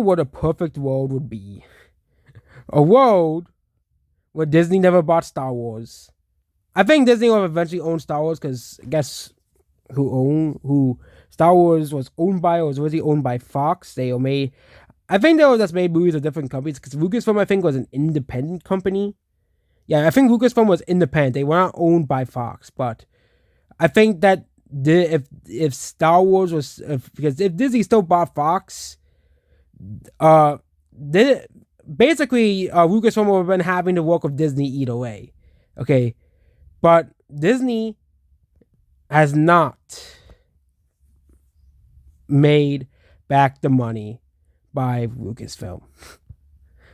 what a perfect world would be. A world where Disney never bought Star Wars. I think Disney will eventually own Star Wars because guess who Star Wars was owned by, or was originally owned by Fox. They made, I think they were just made movies of different companies because Lucasfilm I think was an independent company. Yeah, I think Lucasfilm was independent. They were not owned by Fox, but I think that if Star Wars was because if Disney still bought Fox, uh, did basically Lucasfilm would have been having to work with Disney either way. Okay, but Disney has not made back the money by Lucasfilm.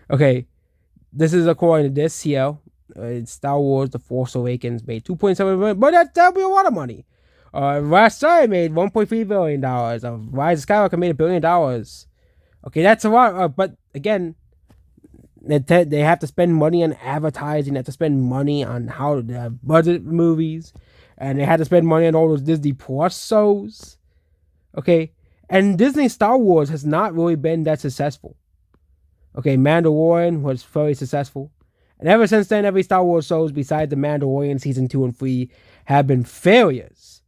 Okay, this is according to this here. Star Wars: The Force Awakens made 2.7 billion, but that'll be a lot of money. Last Jedi made $1.3 billion. Rise of Skywalker made $1 billion. Okay, that's a lot. But again, they have to spend money on advertising. They have to spend money on how to budget movies, and they had to spend money on all those Disney Plus shows. Okay, and Disney Star Wars has not really been that successful. Okay, Mandalorian was very successful. And ever since then, every Star Wars shows besides The Mandalorian season 2 and 3 have been failures.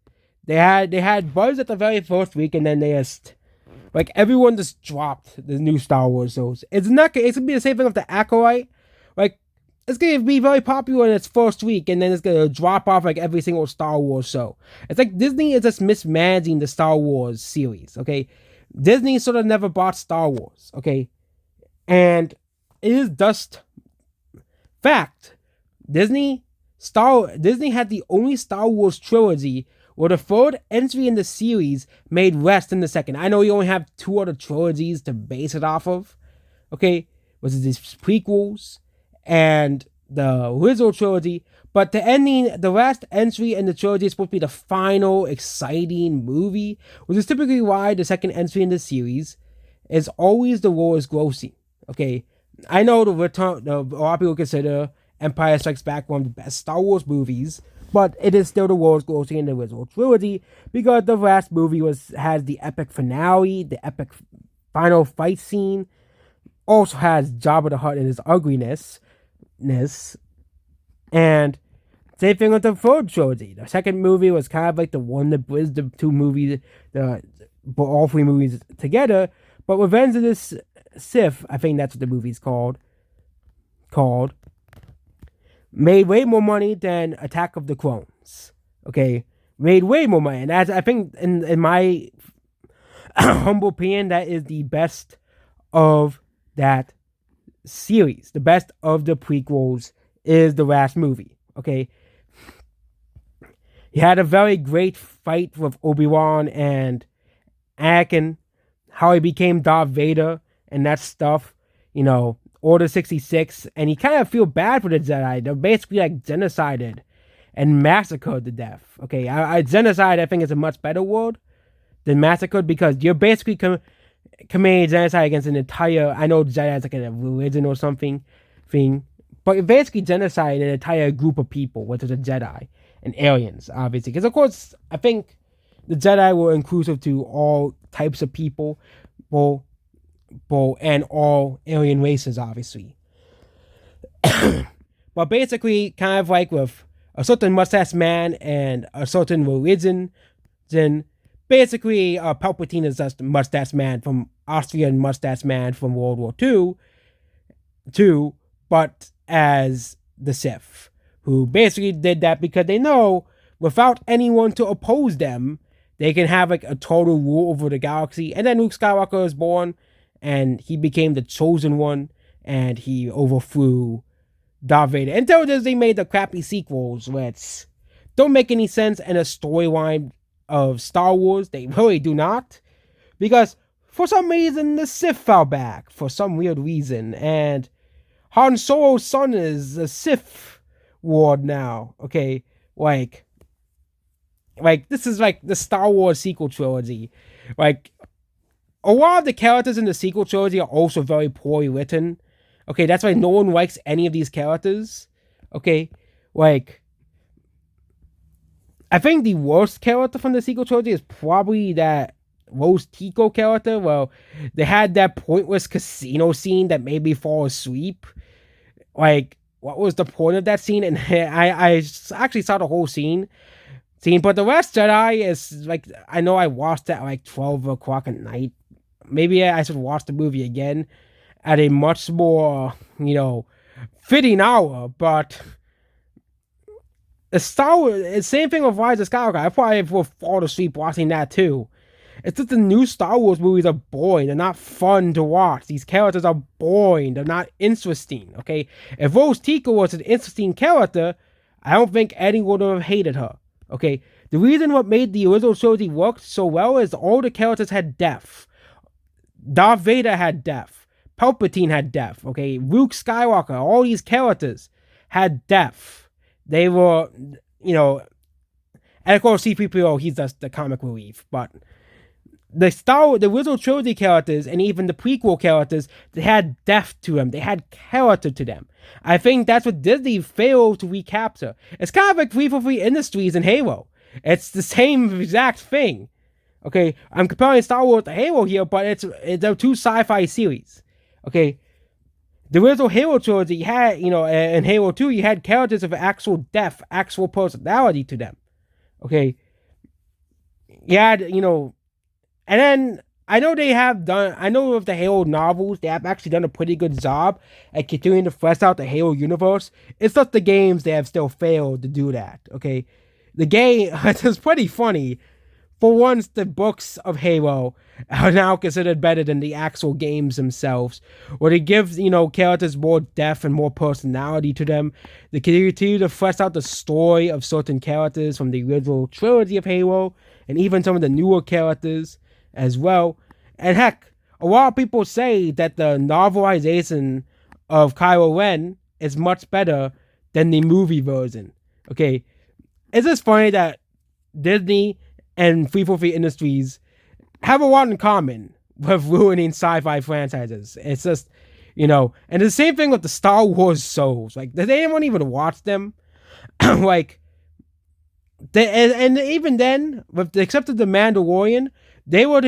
They had buzz at the very first week, and then they just everyone just dropped the new Star Wars shows. It's gonna be the same thing with the Acolyte. It's gonna be very popular in its first week, and then it's gonna drop off every single Star Wars show. It's like Disney is just mismanaging the Star Wars series. Okay, Disney sort of never bought Star Wars. Okay, and it is just fact. Disney had the only Star Wars trilogy where the third entry in the series made less than the second. I know you only have 2 other trilogies to base it off of. Okay, which is these prequels and the original trilogy, but the last entry in the trilogy is supposed to be the final exciting movie, which is typically why the second entry in the series is always the lowest grossing. Okay, I know a lot of people consider Empire Strikes Back one of the best Star Wars movies, but it is still the lowest grossing in the original trilogy because the last movie has the epic finale, the epic final fight scene, also has Jabba the Hutt and his ugliness, and same thing with the third trilogy. The second movie was kind of like the one that bridged the two movies, all 3 movies together. But Revenge of the Sith, I think that's what the movie's called, made way more money than Attack of the Clones. Okay, made way more money, and that's, I think, in my humble opinion, that is the best of that series. The best of the prequels is the last movie. Okay, he had a very great fight with Obi-Wan and Anakin, how he became Darth Vader and that stuff, Order 66, and you kind of feel bad for the Jedi. They're basically genocided and massacred to death. Okay, genocide I think is a much better word than massacred because you're basically committing genocide against an entire, I know Jedi is a religion or something thing, but basically genocide an entire group of people, which is the Jedi and aliens, obviously. Because of course, I think the Jedi were inclusive to all types of people, and all alien races, obviously. But basically, kind of like with a certain mustache man and a certain religion, then basically Palpatine is just a mustache man from Austrian mustache man from World War II, but as the Sith, who basically did that because they know without anyone to oppose them, they can have a total rule over the galaxy. And then Luke Skywalker was born, and he became the chosen one, and he overthrew Darth Vader. Until they made the crappy sequels, which don't make any sense in a storyline of Star Wars. They really do not. Because for some reason, the Sith fell back. For some weird reason. And Han Solo's son is a Sith Lord now. Okay, this is the Star Wars sequel trilogy. A lot of the characters in the sequel trilogy are also very poorly written. Okay, that's why no one likes any of these characters. Okay, I think the worst character from the sequel trilogy is probably that Rose Tico character, well, they had that pointless casino scene that made me fall asleep. Like, what was the point of that scene? And I actually saw the whole scene, but the Last Jedi is like, I know I watched it at like 12 o'clock at night. Maybe I should watch the movie again at a much more, fitting hour, but the Star Wars, same thing with Rise of Skywalker. I probably will fall asleep watching that too. It's just the new Star Wars movies are boring. They're not fun to watch. These characters are boring. They're not interesting. Okay, if Rose Tico was an interesting character, I don't think anyone would have hated her. Okay, the reason what made the original trilogy work so well is all the characters had depth. Darth Vader had depth. Palpatine had depth. Okay, Luke Skywalker, all these characters had depth. They were, and of course C-3PO, he's just the comic relief, but the original trilogy characters and even the prequel characters, they had depth to them. They had character to them. I think that's what Disney failed to recapture. It's kind of like 343 Industries and Halo. It's the same exact thing. Okay, I'm comparing Star Wars to Halo here, but they're two sci-fi series. Okay, the original Halo trilogy, you had, in Halo 2, you had characters of actual depth, actual personality to them. Okay, you had, and then I know with the Halo novels, they have actually done a pretty good job at continuing to flesh out the Halo universe. It's just the games they have still failed to do that. Okay, the game, it's pretty funny. For once, the books of Halo are now considered better than the actual games themselves, where they give, characters more depth and more personality to them. They continue to flesh out the story of certain characters from the original trilogy of Halo, and even some of the newer characters as well. And heck, a lot of people say that the novelization of Kylo Ren is much better than the movie version. Okay, it's just funny that Disney and 343 Industries have a lot in common with ruining sci-fi franchises. It's just, and the same thing with the Star Wars shows. Like, does anyone even watch them? Like, and even then, except for The Mandalorian, they were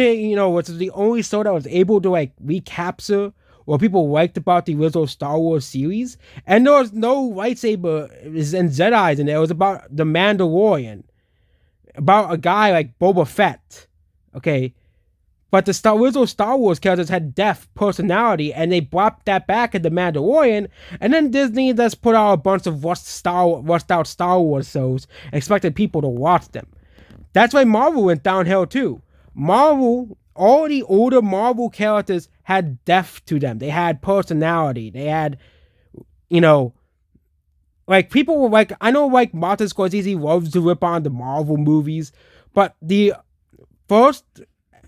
which is the only show that was able to, like, recapture what people liked about the original Star Wars series. And there was no lightsaber and Jedi's in there. It was about The Mandalorian. About a guy like Boba Fett, okay? But the original Star Wars characters had depth, personality, and they brought that back in The Mandalorian, and then Disney just put out a bunch of rushed out Star Wars shows, expected people to watch them. That's why Marvel went downhill too. All the older Marvel characters had depth to them. They had personality. They had, like, people were like, I know, like, Martin Scorsese loves to rip on the Marvel movies, but the first,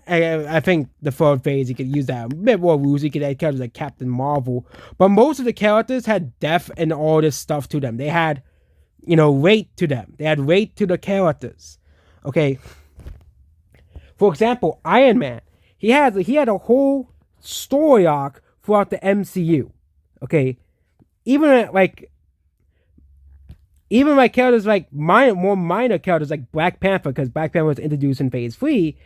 I think the third phase, you could use that a bit more loose. You could add characters like Captain Marvel, but most of the characters had depth and all this stuff to them. They had, weight to them. They had weight to the characters. Okay. For example, Iron Man. He had a whole story arc throughout the MCU. Okay. Even characters like more minor characters like Black Panther, because Black Panther was introduced in Phase 3,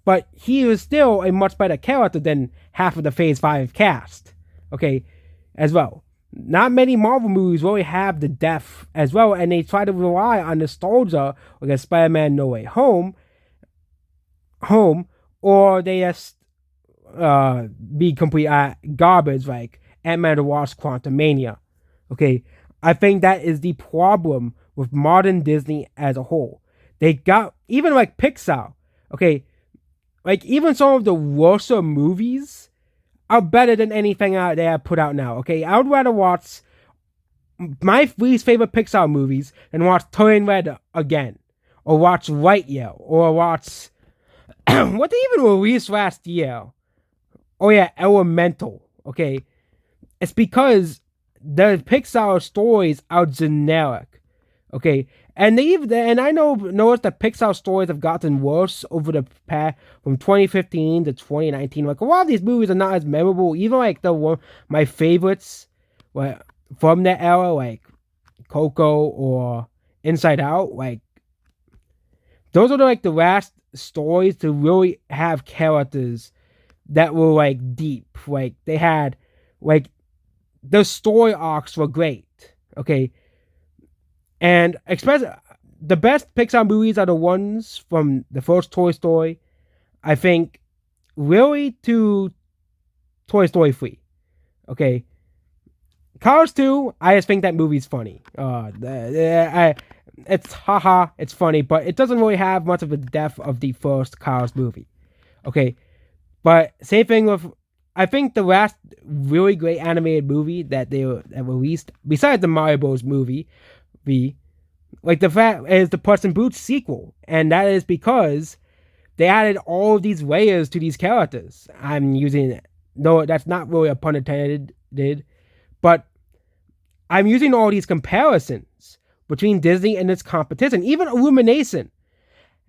but he was still a much better character than half of the Phase 5 cast, okay, as well. Not many Marvel movies really have the depth as well, and they try to rely on nostalgia, like Spider-Man No Way Home, or they just be complete garbage like Ant-Man and the Wasp: Quantumania, okay. I think that is the problem with modern Disney as a whole. They got, even like Pixar, okay, like even some of the worst movies are better than anything they have put out now, okay? I would rather watch my least favorite Pixar movies than watch Turning Red again, or watch Lightyear, or watch, what they even released last year? Oh yeah, Elemental, okay? It's because the Pixar stories are generic, okay, and I noticed that Pixar stories have gotten worse over the past from 2015 to 2019. Like, a lot of these movies are not as memorable. Even like my favorites, from that era, like Coco or Inside Out, like those are like the last stories to really have characters that were like deep. Like they had like the story arcs were great. Okay. And especially the best Pixar movies are the ones from the first Toy Story, I think, really to Toy Story 3. Okay. Cars 2, I just think that movie's funny. It's haha, it's funny, but it doesn't really have much of a depth of the first Cars movie. Okay. But same thing with, I think the last really great animated movie that they released, besides the Mario Bros. Movie, like the fact is the Puss in Boots sequel, and that is because they added all of these layers to these characters. I'm using, no, that's not really a pun intended, but I'm using all these comparisons between Disney and its competition. Even Illumination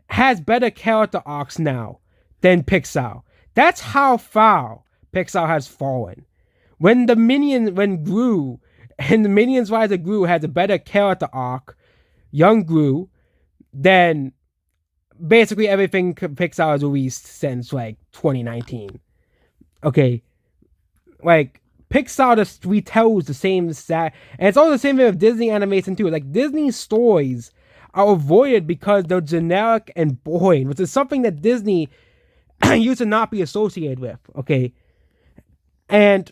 has better character arcs now than Pixar. That's how far Pixar has fallen. When Gru and the Minions Rise of Gru has a better character arc, young Gru, than basically everything Pixar has released since like 2019. Okay, like Pixar just retells the same and it's all the same thing with Disney animation too. Like Disney stories are avoided because they're generic and boring, which is something that Disney used to not be associated with. Okay, and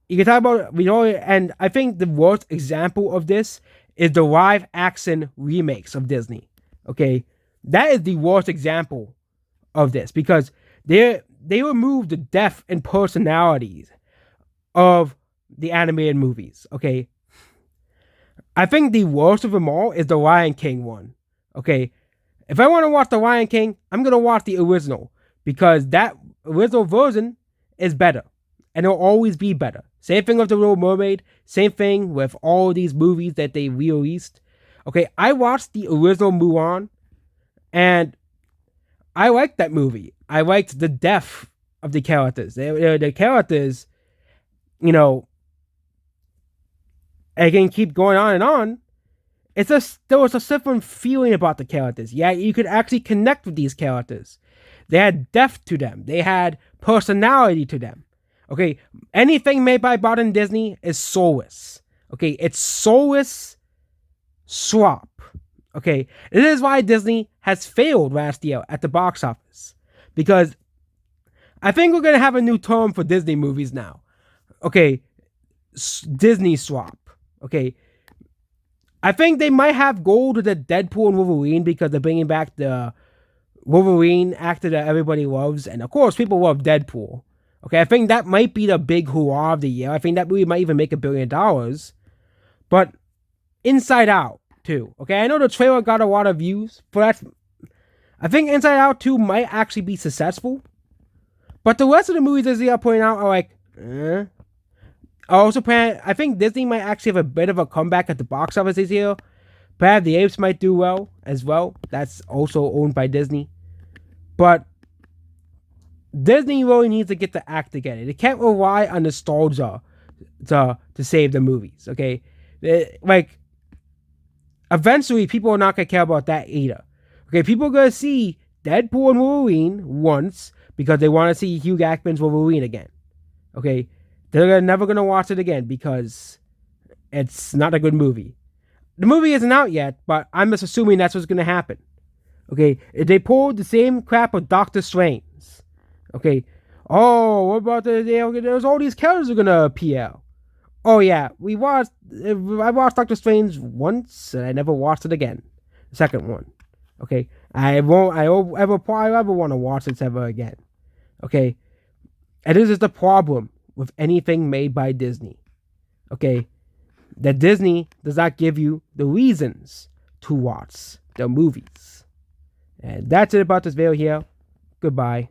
you can talk about and I think the worst example of this is the live action remakes of Disney. Okay, that is the worst example of this because they remove the depth and personalities of the animated movies. Okay, I think the worst of them all is the Lion King one. Okay, if I want to watch the Lion King, I'm gonna watch the original because that original version is better, and it'll always be better. Same thing with the Little Mermaid. Same thing with all these movies that they released. Okay, I watched the original Mulan, and I liked that movie. I liked the depth of the characters. The characters, I can keep going on and on. There was a different feeling about the characters. Yeah, you could actually connect with these characters. They had depth to them. They had personality to them. Okay, anything made by modern Disney is soulless. Okay, it's soulless slop. Okay, this is why Disney has failed last year at the box office. Because I think we're going to have a new term for Disney movies now. Okay, Disney slop. Okay, I think they might have gold with the Deadpool and Wolverine because they're bringing back the Wolverine actor that everybody loves. And of course, people love Deadpool. Okay, I think that might be the big hurrah of the year. I think that movie might even make $1 billion. But Inside Out, too. Okay, I know the trailer got a lot of views, but I think Inside Out 2 might actually be successful. But the rest of the movies Disney are putting out are like, I think Disney might actually have a bit of a comeback at the box office this year. Planet of the Apes might do well as well. That's also owned by Disney. But Disney really needs to get the act together. They can't rely on nostalgia to save the movies, okay? Eventually, people are not going to care about that either. Okay, people are going to see Deadpool and Wolverine once because they want to see Hugh Jackman's Wolverine again. Okay, they're never going to watch it again because it's not a good movie. The movie isn't out yet, but I'm just assuming that's what's going to happen. Okay, they pulled the same crap of Doctor Strange. Okay, what about there's all these characters are going to appear. Oh yeah, I watched Doctor Strange once, and I never watched it again. The second one. Okay, I won't ever want to watch it ever again. Okay, and this is the problem with anything made by Disney. Okay, that Disney does not give you the reasons to watch the movies. And that's it about this video here. Goodbye.